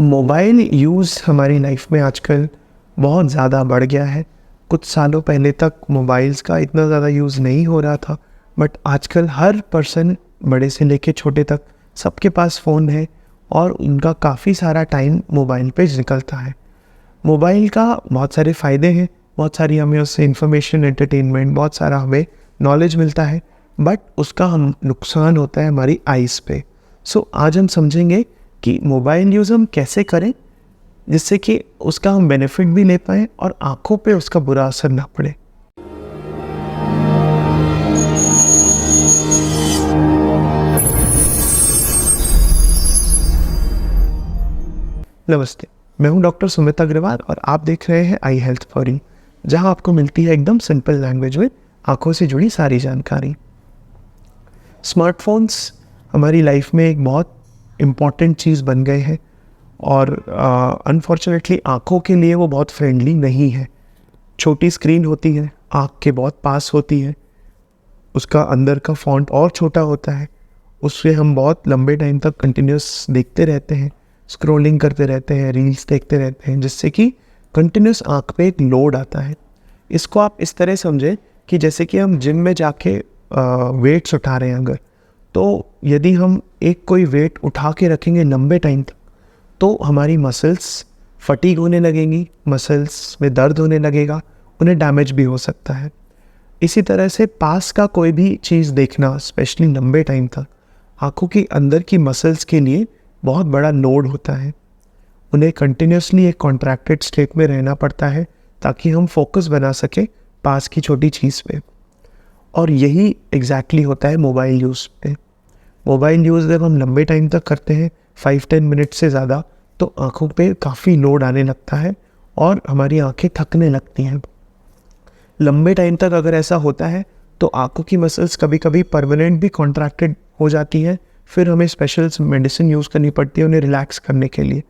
Mobile use हमारी life में आजकल बहुत ज़्यादा बढ़ गया है। कुछ सालों पहले तक मोबाइल्स का इतना ज़्यादा यूज़ नहीं हो रहा था, बट आजकल हर पर्सन, बड़े से लेके छोटे तक, सबके पास फ़ोन है और उनका काफ़ी सारा टाइम मोबाइल पे निकलता है। मोबाइल का बहुत सारे फ़ायदे हैं, बहुत सारी हमें उससे इन्फॉर्मेशन, एंटरटेनमेंट, बहुत सारा हमें नॉलेज मिलता है, बट उसका हम नुकसान होता है हमारी आइज़ पे। सो आज हम समझेंगे कि मोबाइल यूज़ हम कैसे करें जिससे कि उसका हम बेनिफिट भी ले पाएँ और आँखों पे उसका बुरा असर ना पड़े। नमस्ते, मैं हूं डॉक्टर सुमित अग्रवाल और आप देख रहे हैं आई हेल्थ फॉर यू, जहां आपको मिलती है एकदम सिंपल लैंग्वेज में आँखों से जुड़ी सारी जानकारी। स्मार्टफोन्स हमारी लाइफ में एक बहुत इम्पॉर्टेंट चीज़ बन गए हैं और अनफॉर्चुनेटली आँखों के लिए वो बहुत फ्रेंडली नहीं है। छोटी स्क्रीन होती है, आँख के बहुत पास होती है, उसका अंदर का फ़ॉन्ट और छोटा होता है, उससे हम बहुत लंबे टाइम तक कंटिन्यूस देखते रहते हैं, स्क्रॉलिंग करते रहते हैं, रील्स देखते रहते हैं, जिससे कि कंटिन्यूस आँख पे एक लोड आता है। इसको आप इस तरह समझें कि जैसे कि हम जिम में जाके वेट्स उठा रहे हैं अगर, तो यदि हम एक कोई वेट उठा के रखेंगे लंबे टाइम तक, तो हमारी मसल्स फटीग होने लगेंगी, मसल्स में दर्द होने लगेगा, उन्हें डैमेज भी हो सकता है। इसी तरह से पास का कोई भी चीज़ देखना, स्पेशली लंबे टाइम तक, आँखों के अंदर की मसल्स के लिए बहुत बड़ा लोड होता है। उन्हें कंटिन्यूसली एक कॉन्ट्रैक्टेड स्टेट में रहना पड़ता है ताकि हम फोकस बना सकें पास की छोटी चीज़ पे। और यही एग्जैक्टली होता है मोबाइल यूज़ पे। मोबाइल यूज़ जब हम लंबे टाइम तक करते हैं, 5-10 मिनट से ज़्यादा, तो आँखों पे काफ़ी लोड आने लगता है और हमारी आँखें थकने लगती हैं। लंबे टाइम तक अगर ऐसा होता है तो आँखों की मसल्स कभी कभी परमानेंट भी कॉन्ट्रैक्टेड हो जाती हैं, फिर हमें स्पेशल मेडिसिन यूज़ करनी पड़ती है उन्हें रिलैक्स करने के लिए।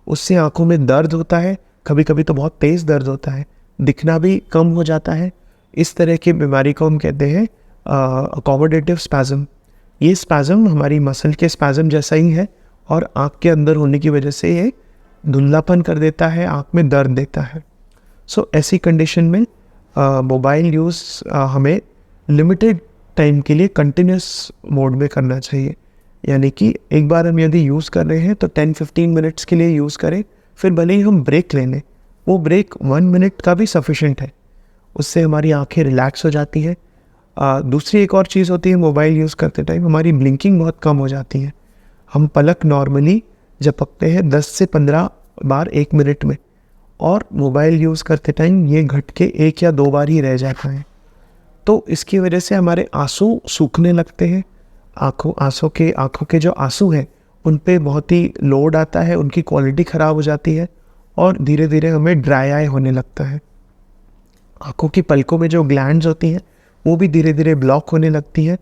उससे आँखों में दर्द होता है, कभी कभी तो बहुत तेज़ दर्द होता है, दिखना भी कम हो जाता है। इस तरह की बीमारी को हम कहते हैं अकोमोडेटिव स्पैज़म। ये स्पैज़म हमारी मसल के स्पैज़म जैसा ही है और आँख के अंदर होने की वजह से ये धुंधलापन कर देता है, आँख में दर्द देता है। सो ऐसी कंडीशन में मोबाइल यूज़ हमें लिमिटेड टाइम के लिए कंटिन्यूस मोड में करना चाहिए। यानी कि एक बार हम यदि यूज़ कर रहे हैं तो 10-15 मिनट्स के लिए यूज़ करें, फिर भले ही हम ब्रेक ले लें, वो ब्रेक 1 मिनट का भी सफिशेंट है, उससे हमारी आंखें रिलैक्स हो जाती है। दूसरी एक और चीज़ होती है मोबाइल यूज़ करते टाइम, हमारी ब्लिंकिंग बहुत कम हो जाती है। हम पलक नॉर्मली झपकते हैं 10 से 15 बार 1 मिनट में, और मोबाइल यूज़ करते टाइम ये घट के 1 या 2 बार ही रह जाता है। तो इसकी वजह से हमारे आंसू सूखने लगते हैं, आँखों के जो आंसू हैं उन पे बहुत ही लोड आता है, उनकी क्वालिटी ख़राब हो जाती है और धीरे धीरे हमें ड्राई आई होने लगता है। आँखों की पलकों में जो ग्लैंड्स होती हैं वो भी धीरे धीरे ब्लॉक होने लगती हैं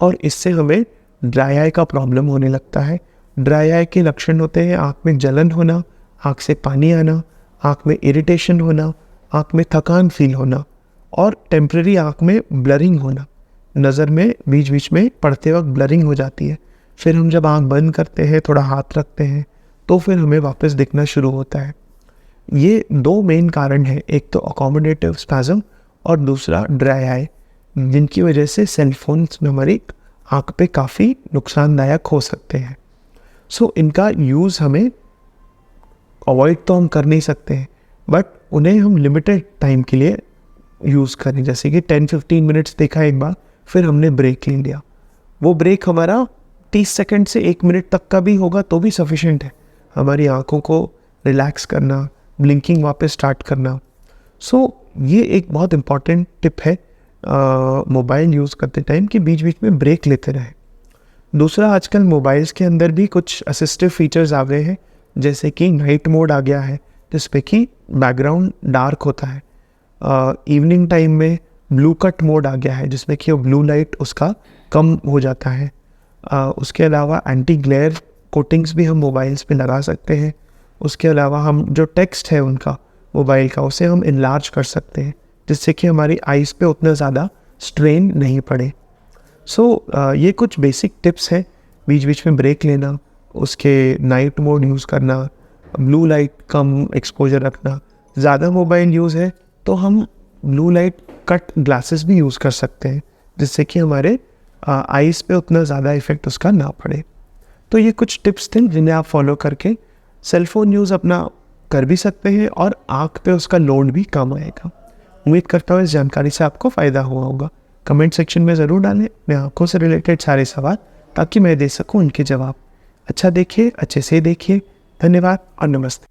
और इससे हमें ड्राई आई का प्रॉब्लम होने लगता है। ड्राई आई के लक्षण होते हैं आँख में जलन होना, आँख से पानी आना, आँख में इरिटेशन होना, आँख में थकान फील होना और टेम्परेरी आँख में ब्लरिंग होना। नज़र में बीच बीच में पढ़ते वक्त ब्लरिंग हो जाती है। फिर हम जब आँख बंद करते हैं, थोड़ा हाथ रखते हैं, तो फिर हमें वापस दिखना शुरू होता है। ये 2 मेन कारण हैं, एक तो अकोमोडेटिव स्पैज़म और दूसरा ड्राई आई, जिनकी वजह से सेल फोन्स में हमारी आँख पे काफ़ी नुकसानदायक हो सकते हैं। सो इनका यूज़ हमें अवॉइड तो हम कर नहीं सकते हैं, बट उन्हें हम लिमिटेड टाइम के लिए यूज़ करें। जैसे कि 10-15 मिनट्स देखा एक बार, फिर हमने ब्रेक ले लिया, वो ब्रेक हमारा 30 सेकंड से 1 मिनट तक का भी होगा तो भी सफिशेंट है हमारी आँखों को रिलैक्स करना, ब्लिंकिंग वापस स्टार्ट करना। सो ये एक बहुत इम्पॉर्टेंट टिप है मोबाइल यूज़ करते टाइम कि बीच बीच में ब्रेक लेते रहें। दूसरा, आजकल मोबाइल्स के अंदर भी कुछ असिस्टिव फीचर्स आ गए हैं, जैसे कि नाइट मोड आ गया है जिसपे कि बैकग्राउंड डार्क होता है। इवनिंग टाइम में ब्लू कट मोड आ गया है जिसमें कि वो ब्लू लाइट उसका कम हो जाता है। उसके अलावा एंटी ग्लेयर कोटिंग्स भी हम मोबाइल्स पे लगा सकते हैं। उसके अलावा हम जो टेक्स्ट है उनका मोबाइल का, उसे हम इनलार्ज कर सकते हैं जिससे कि हमारी आइज़ पे उतना ज़्यादा स्ट्रेन नहीं पड़े। सो ये कुछ बेसिक टिप्स हैं, बीच बीच में ब्रेक लेना, उसके नाइट मोड यूज़ करना, ब्लू लाइट कम एक्सपोजर रखना। ज़्यादा मोबाइल यूज़ है तो हम ब्लू लाइट कट ग्लासेस भी यूज़ कर सकते हैं, जिससे कि हमारे आइज़ पे उतना ज़्यादा इफ़ेक्ट उसका ना पड़े। तो ये कुछ टिप्स थे जिन्हें आप फॉलो करके सेलफ़ोन यूज़ अपना कर भी सकते हैं और आँख पे उसका लोड भी कम आएगा। उम्मीद करता हूँ इस जानकारी से आपको फ़ायदा हुआ होगा। कमेंट सेक्शन में ज़रूर डालें अपने आँखों से रिलेटेड सारे सवाल, ताकि मैं दे सकूँ उनके जवाब। अच्छा देखिए, अच्छे से देखिए। धन्यवाद और नमस्ते।